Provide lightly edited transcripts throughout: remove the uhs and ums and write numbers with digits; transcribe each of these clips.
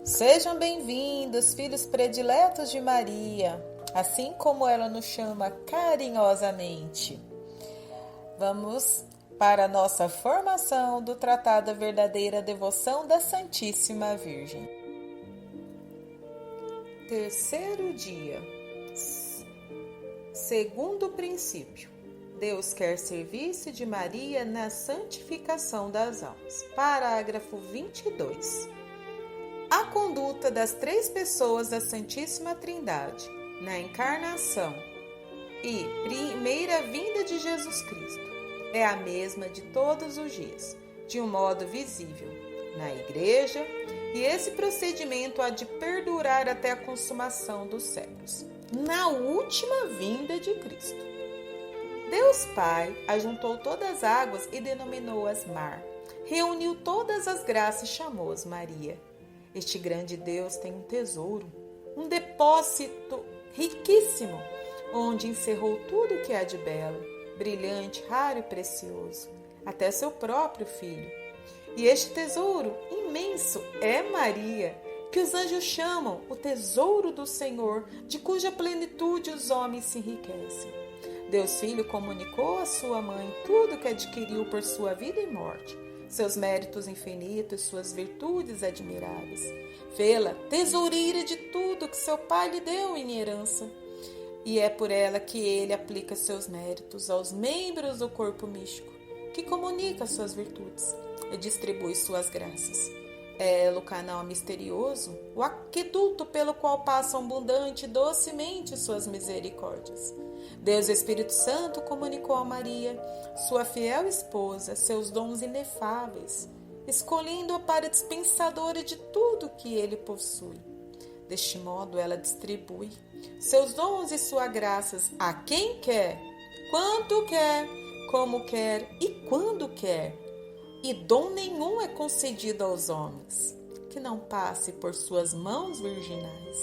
Sejam bem-vindos, filhos prediletos de Maria, assim como ela nos chama carinhosamente. Vamos para a nossa formação do Tratado da Verdadeira Devoção da Santíssima Virgem. Terceiro dia. Segundo princípio. Deus quer serviço de Maria na santificação das almas. Parágrafo 22. A conduta das três pessoas da Santíssima Trindade na encarnação e primeira vinda de Jesus Cristo é a mesma de todos os dias, de um modo visível, na Igreja, e esse procedimento há de perdurar até a consumação dos séculos, na última vinda de Cristo. Deus Pai ajuntou todas as águas e denominou-as mar, reuniu todas as graças e chamou-as Maria. Este grande Deus tem um tesouro, um depósito riquíssimo, onde encerrou tudo o que há de belo, brilhante, raro e precioso, até seu próprio Filho. E este tesouro imenso é Maria, que os anjos chamam o tesouro do Senhor, de cuja plenitude os homens se enriquecem. Deus Filho comunicou à sua mãe tudo o que adquiriu por sua vida e morte, seus méritos infinitos, suas virtudes admiráveis. Fê-la tesoureira de tudo que seu pai lhe deu em herança. E é por ela que ele aplica seus méritos aos membros do corpo místico, que comunica suas virtudes e distribui suas graças. É ela o canal misterioso, o aqueduto pelo qual passam abundante e docemente suas misericórdias. Deus Espírito Santo comunicou a Maria, sua fiel esposa, seus dons inefáveis, escolhendo-a para dispensadora de tudo que ele possui. Deste modo, ela distribui seus dons e suas graças a quem quer, quanto quer, como quer e quando quer. E dom nenhum é concedido aos homens que não passe por suas mãos virginais.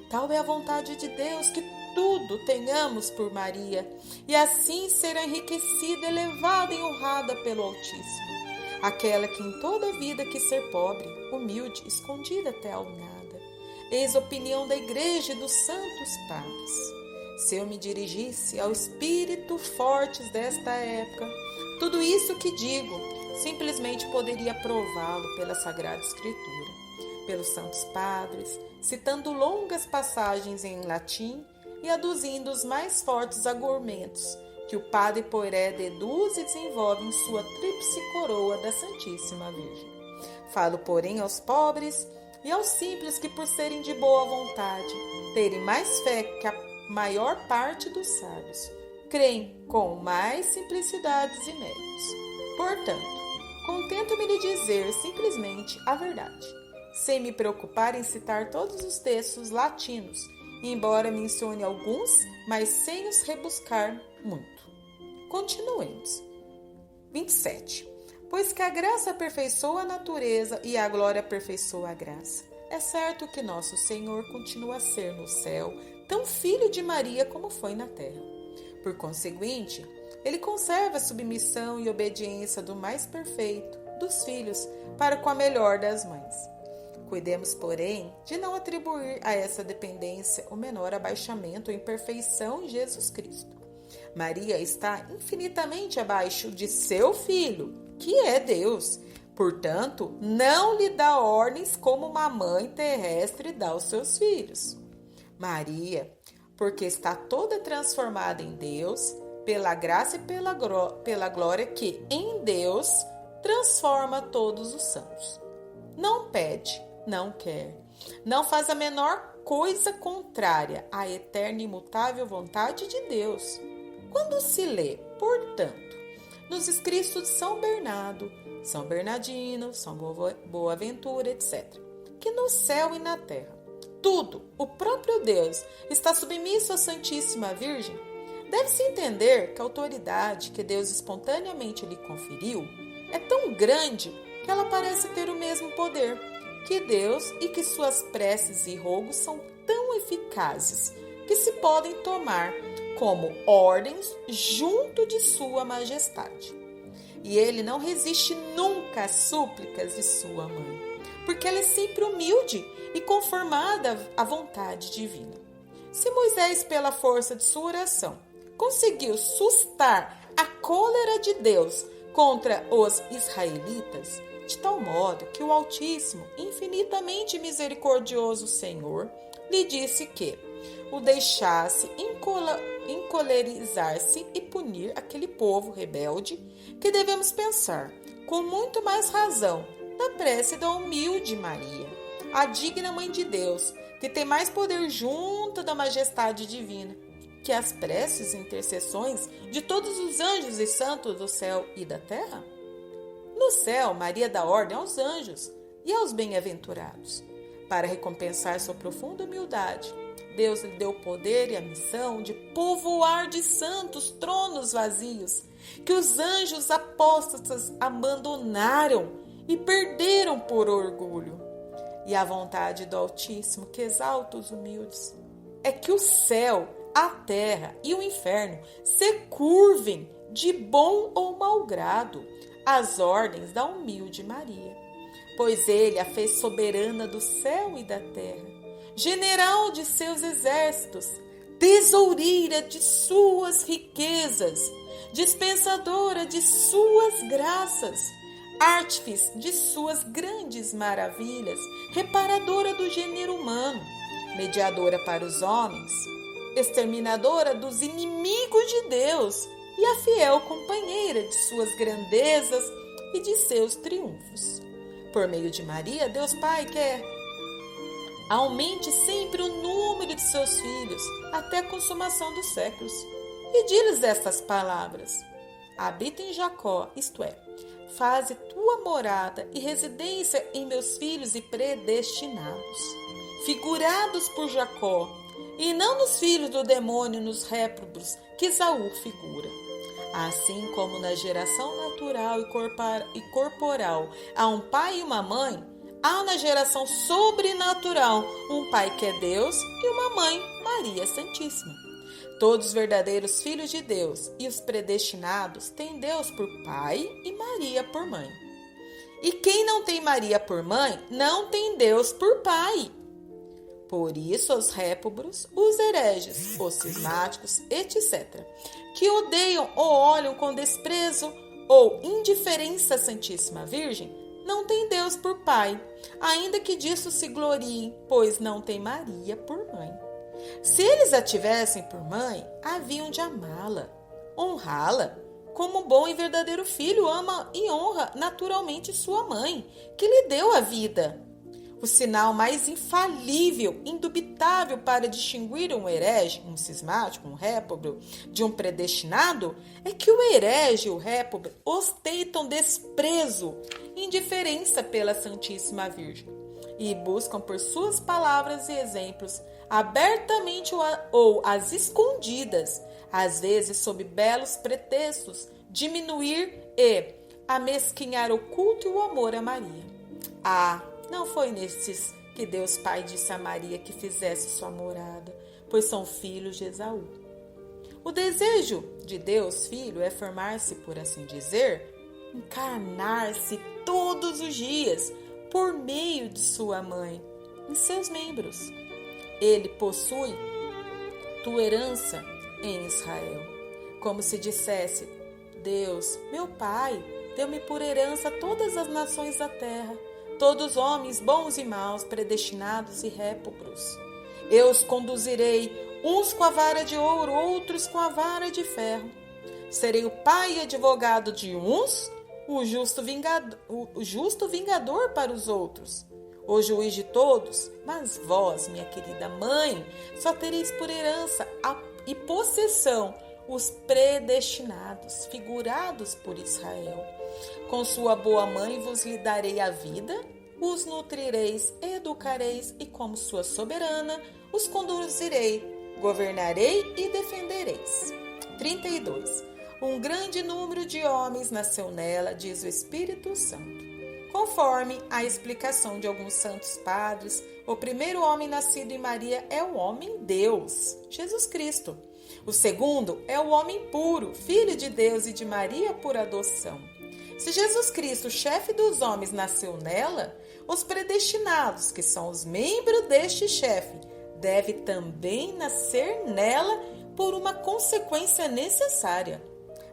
Tal é a vontade de Deus, que tudo tenhamos por Maria, e assim será enriquecida, elevada e honrada pelo Altíssimo, aquela que em toda a vida quis ser pobre, humilde, escondida até ao nada. Eis a opinião da Igreja e dos santos padres. Se eu me dirigisse ao espírito fortes desta época, tudo isso que digo, simplesmente poderia prová-lo pela Sagrada Escritura, pelos santos padres, citando longas passagens em latim e aduzindo os mais fortes argumentos que o padre Poiré deduz e desenvolve em sua tríplice coroa da Santíssima Virgem. Falo, porém, aos pobres e aos simples que, por serem de boa vontade, terem mais fé que a maior parte dos sábios, creem com mais simplicidades e méritos. Portanto, contento-me de dizer simplesmente a verdade, sem me preocupar em citar todos os textos latinos, embora mencione alguns, mas sem os rebuscar muito. Continuemos. 27. Pois que a graça aperfeiçoa a natureza e a glória aperfeiçoa a graça. É certo que nosso Senhor continua a ser no céu tão filho de Maria como foi na terra. Por conseguinte, ele conserva a submissão e obediência do mais perfeito dos filhos para com a melhor das mães. Cuidemos, porém, de não atribuir a essa dependência o menor abaixamento ou imperfeição em Jesus Cristo. Maria está infinitamente abaixo de seu Filho, que é Deus. Portanto, não lhe dá ordens como uma mãe terrestre dá aos seus filhos. Maria, porque está toda transformada em Deus, pela graça e pela glória que, em Deus, transforma todos os santos. Não pede, não quer, não faz a menor coisa contrária à eterna e imutável vontade de Deus. Quando se lê, portanto, nos escritos de São Bernardo, São Bernardino, São Boaventura, etc., que no céu e na terra, tudo, o próprio Deus, está submisso à Santíssima Virgem, deve-se entender que a autoridade que Deus espontaneamente lhe conferiu é tão grande que ela parece ter o mesmo poder que Deus e que suas preces e rogos são tão eficazes que se podem tomar como ordens junto de sua majestade. E ele não resiste nunca às súplicas de sua mãe, porque ela é sempre humilde e conformada à vontade divina. Se Moisés, pela força de sua oração, conseguiu sustar a cólera de Deus contra os israelitas, de tal modo que o Altíssimo, infinitamente misericordioso Senhor, lhe disse que o deixasse encolerizar-se e punir aquele povo rebelde, que devemos pensar, com muito mais razão, na prece da humilde Maria, a digna Mãe de Deus, que tem mais poder junto da majestade divina, que as preces e intercessões de todos os anjos e santos do céu e da terra? No céu, Maria dá ordem aos anjos e aos bem-aventurados. Para recompensar sua profunda humildade, Deus lhe deu o poder e a missão de povoar de santos tronos vazios, que os anjos apóstatas abandonaram e perderam por orgulho. E a vontade do Altíssimo, que exalta os humildes, é que o céu, a terra e o inferno se curvem de bom ou mau grado às ordens da humilde Maria, pois ele a fez soberana do céu e da terra, general de seus exércitos, tesoureira de suas riquezas, dispensadora de suas graças, artífice de suas grandes maravilhas, reparadora do gênero humano, mediadora para os homens, exterminadora dos inimigos de Deus e a fiel companheira de suas grandezas e de seus triunfos. Por meio de Maria, Deus Pai quer aumente sempre o número de seus filhos até a consumação dos séculos. E diz-lhes estas palavras: habita em Jacó, isto é, faze tua morada e residência em meus filhos e predestinados, figurados por Jacó, e não nos filhos do demônio, nos réprobos que Esaú figura. Assim como na geração natural e corporal há um pai e uma mãe, há na geração sobrenatural um pai que é Deus e uma mãe, Maria Santíssima. Todos os verdadeiros filhos de Deus e os predestinados têm Deus por pai e Maria por mãe. E quem não tem Maria por mãe, não tem Deus por pai. Por isso, os réprobos, os hereges, os cismáticos, etc., que odeiam ou olham com desprezo ou indiferença a Santíssima Virgem, não têm Deus por pai, ainda que disso se gloriem, pois não tem Maria por mãe. Se eles a tivessem por mãe, haviam de amá-la, honrá-la, como bom e verdadeiro filho ama e honra naturalmente sua mãe, que lhe deu a vida. O sinal mais infalível, indubitável para distinguir um herege, um cismático, um réprobo, de um predestinado, é que o herege e o réprobo ostentam desprezo e indiferença pela Santíssima Virgem e buscam por suas palavras e exemplos, abertamente ou às escondidas, às vezes sob belos pretextos, diminuir e amesquinhar o culto e o amor a Maria. Não foi nesses que Deus Pai disse a Maria que fizesse sua morada, pois são filhos de Esaú. O desejo de Deus Filho é formar-se, por assim dizer, encarnar-se todos os dias por meio de sua mãe, em seus membros. Ele possui tua herança em Israel, como se dissesse: Deus, meu Pai, deu-me por herança todas as nações da terra, todos os homens bons e maus, predestinados e réprobos. Eu os conduzirei, uns com a vara de ouro, outros com a vara de ferro. Serei o pai e advogado de uns, o justo vingador para os outros, o juiz de todos. Mas vós, minha querida mãe, só tereis por herança e possessão os predestinados, figurados por Israel. Com sua boa mãe vos lhe darei a vida, os nutrireis, educareis e como sua soberana os conduzirei, governarei e defendereis. 32. Um grande número de homens nasceu nela, diz o Espírito Santo. Conforme a explicação de alguns santos padres, o primeiro homem nascido em Maria é o homem-Deus, Jesus Cristo. O segundo é o homem puro, filho de Deus e de Maria por adoção. Se Jesus Cristo, chefe dos homens, nasceu nela, os predestinados, que são os membros deste chefe, deve também nascer nela por uma consequência necessária.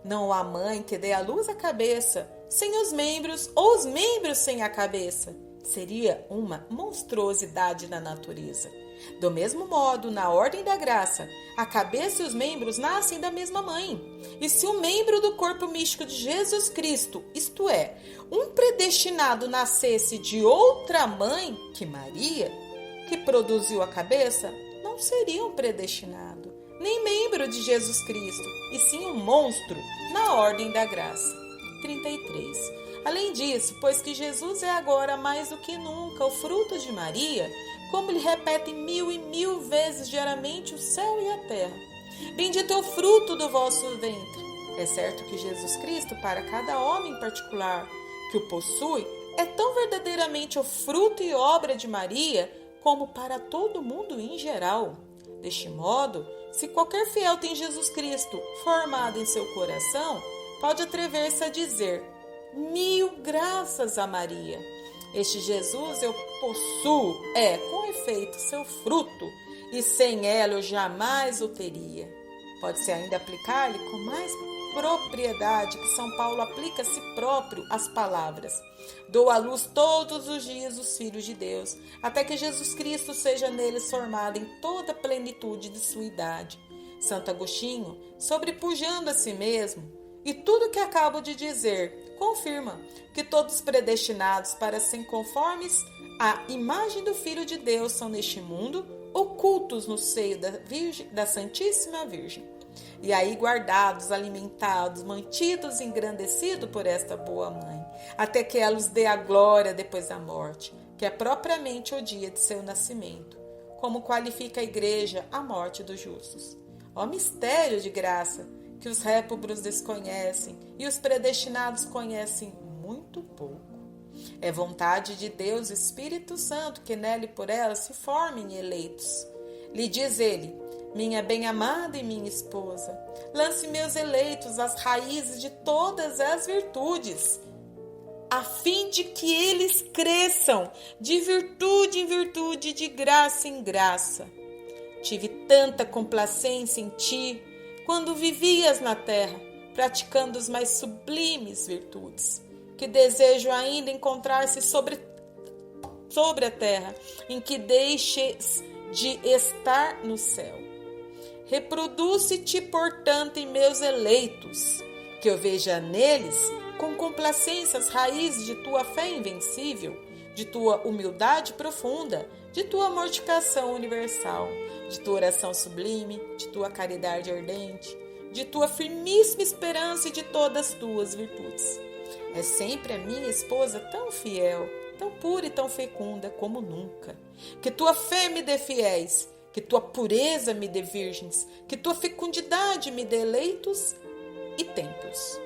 Não há mãe que dê à luz a cabeça sem os membros ou os membros sem a cabeça. Seria uma monstruosidade na natureza. Do mesmo modo, na ordem da graça, a cabeça e os membros nascem da mesma mãe. E se um membro do corpo místico de Jesus Cristo, isto é, um predestinado, nascesse de outra mãe que Maria, que produziu a cabeça, não seria um predestinado, nem membro de Jesus Cristo, e sim um monstro na ordem da graça. 33. Além disso, pois que Jesus é agora mais do que nunca o fruto de Maria, como lhe repetem 1000 e 1000 vezes diariamente o céu e a terra. Bendito é o fruto do vosso ventre. É certo que Jesus Cristo, para cada homem em particular que o possui, é tão verdadeiramente o fruto e obra de Maria, como para todo mundo em geral. Deste modo, se qualquer fiel tem Jesus Cristo formado em seu coração, pode atrever-se a dizer: 1000 graças a Maria. Este Jesus eu possuo, com efeito, seu fruto, e sem ela eu jamais o teria. Pode-se ainda aplicar-lhe com mais propriedade que São Paulo aplica a si próprio as palavras: dou à luz todos os dias os filhos de Deus, até que Jesus Cristo seja neles formado em toda a plenitude de sua idade. Santo Agostinho, sobrepujando a si mesmo, e tudo o que acabo de dizer confirma que todos predestinados para serem conformes à imagem do Filho de Deus são neste mundo ocultos no seio da Santíssima Virgem. E aí guardados, alimentados, mantidos e engrandecidos por esta boa mãe, até que ela os dê a glória depois da morte, que é propriamente o dia de seu nascimento, como qualifica a Igreja a morte dos justos. Ó mistério de graça, que os réprobos desconhecem e os predestinados conhecem muito pouco. É vontade de Deus, Espírito Santo, que nela e por ela se formem eleitos. Lhe diz ele: minha bem-amada e minha esposa, lance meus eleitos às raízes de todas as virtudes, a fim de que eles cresçam de virtude em virtude, de graça em graça. Tive tanta complacência em ti, quando vivias na terra, praticando as mais sublimes virtudes, que desejo ainda encontrar-se sobre a terra, em que deixes de estar no céu. Reproduze-te, portanto, em meus eleitos, que eu veja neles com complacência as raízes de tua fé invencível, de tua humildade profunda, de tua mortificação universal, de tua oração sublime, de tua caridade ardente, de tua firmíssima esperança e de todas as tuas virtudes. É sempre a minha esposa tão fiel, tão pura e tão fecunda como nunca. Que tua fé me dê fiéis, que tua pureza me dê virgens, que tua fecundidade me dê eleitos e templos.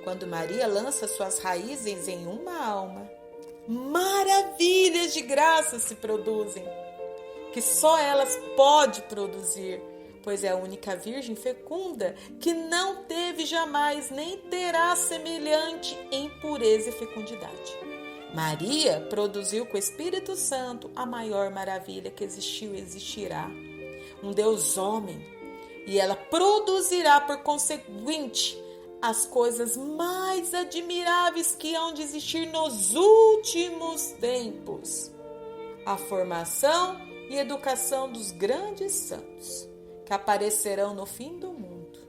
Quando Maria lança suas raízes em uma alma, maravilhas de graça se produzem, que só elas pode produzir, pois é a única virgem fecunda que não teve jamais nem terá semelhante em pureza e fecundidade. Maria produziu com o Espírito Santo a maior maravilha que existiu e existirá, um Deus homem, e ela produzirá por conseguinte as coisas mais admiráveis que hão de existir nos últimos tempos: a formação e educação dos grandes santos, que aparecerão no fim do mundo,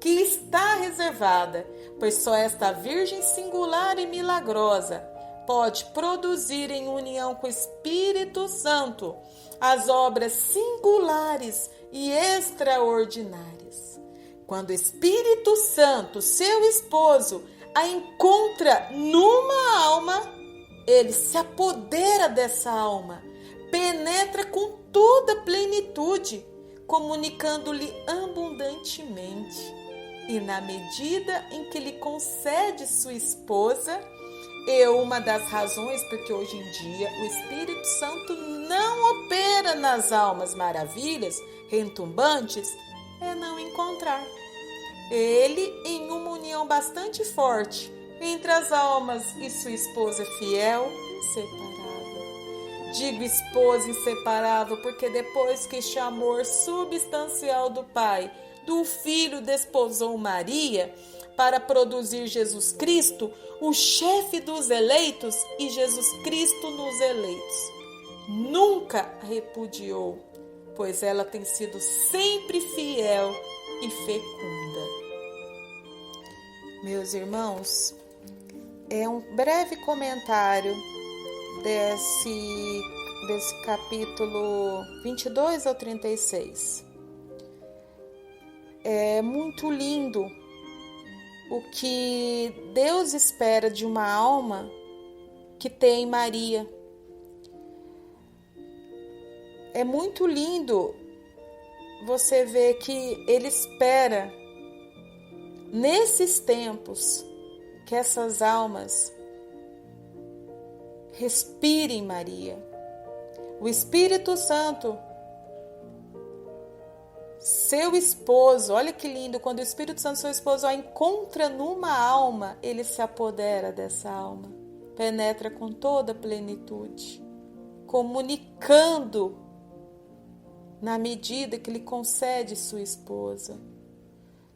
que está reservada, pois só esta Virgem singular e milagrosa pode produzir em união com o Espírito Santo as obras singulares e extraordinárias. Quando o Espírito Santo, seu esposo, a encontra numa alma, ele se apodera dessa alma, penetra com toda a plenitude, comunicando-lhe abundantemente. E na medida em que lhe concede sua esposa, uma das razões porque hoje em dia o Espírito Santo não opera nas almas maravilhas retumbantes, é não encontrar ele em uma união bastante forte entre as almas e sua esposa fiel, inseparável. Digo esposa inseparável porque depois que este amor substancial do Pai, do Filho desposou Maria para produzir Jesus Cristo, o chefe dos eleitos e Jesus Cristo nos eleitos, nunca a repudiou, pois ela tem sido sempre fiel e fecunda. Meus irmãos, é um breve comentário desse capítulo 22 ao 36. É muito lindo o que Deus espera de uma alma que tem Maria. É muito lindo você ver que Ele espera, nesses tempos, que essas almas respirem Maria. O Espírito Santo, seu esposo, olha que lindo, quando o Espírito Santo, seu esposo, a encontra numa alma, ele se apodera dessa alma, penetra com toda a plenitude, comunicando na medida que ele concede sua esposa.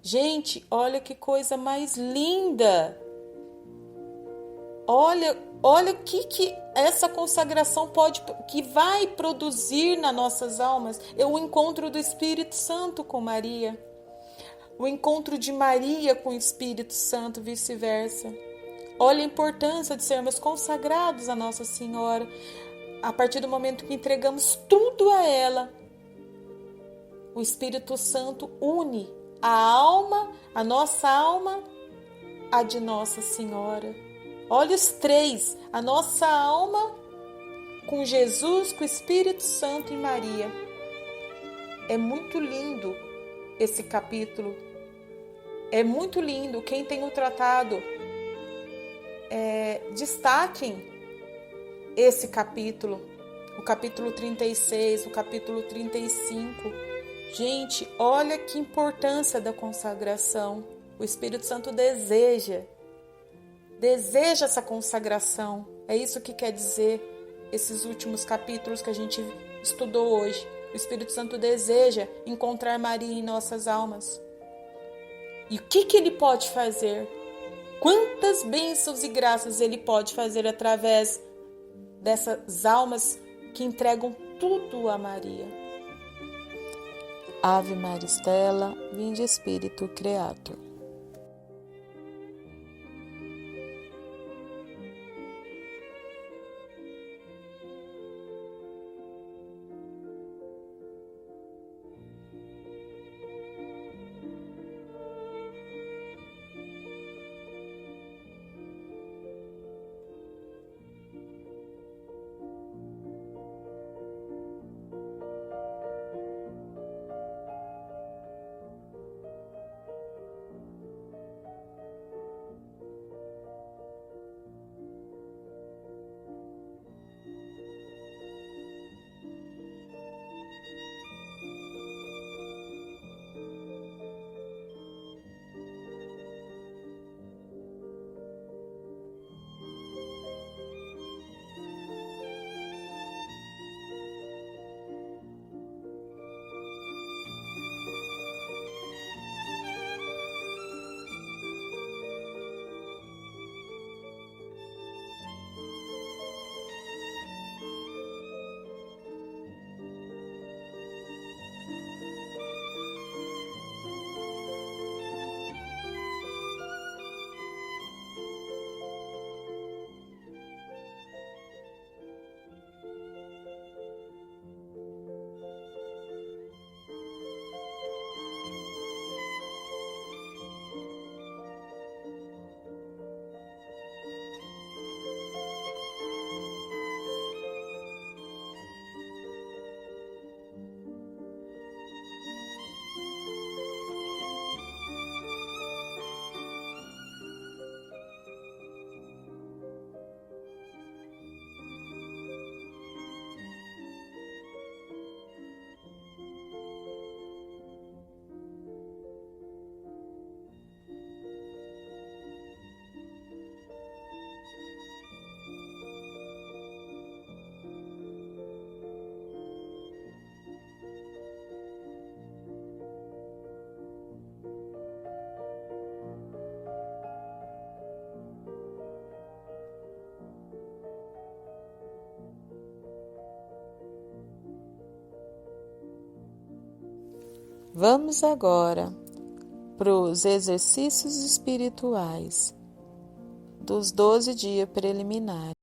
Gente, olha que coisa mais linda! Olha o que essa consagração que vai produzir nas nossas almas. É o encontro do Espírito Santo com Maria. O encontro de Maria com o Espírito Santo, vice-versa. Olha a importância de sermos consagrados a Nossa Senhora. A partir do momento que entregamos tudo a ela, o Espírito Santo une a alma, a nossa alma, a de Nossa Senhora. Olha os três, a nossa alma com Jesus, com o Espírito Santo e Maria. É muito lindo esse capítulo. É muito lindo. Quem tem o tratado, destaquem esse capítulo. O capítulo 36, o capítulo 35. Gente, olha que importância da consagração. O Espírito Santo deseja essa consagração. É isso que quer dizer esses últimos capítulos que a gente estudou hoje. O Espírito Santo deseja encontrar Maria em nossas almas. E o que ele pode fazer? Quantas bênçãos e graças ele pode fazer através dessas almas que entregam tudo a Maria. Ave Maria Stella, vinde Espírito Creator. Vamos agora para os exercícios espirituais dos 12 dias preliminares.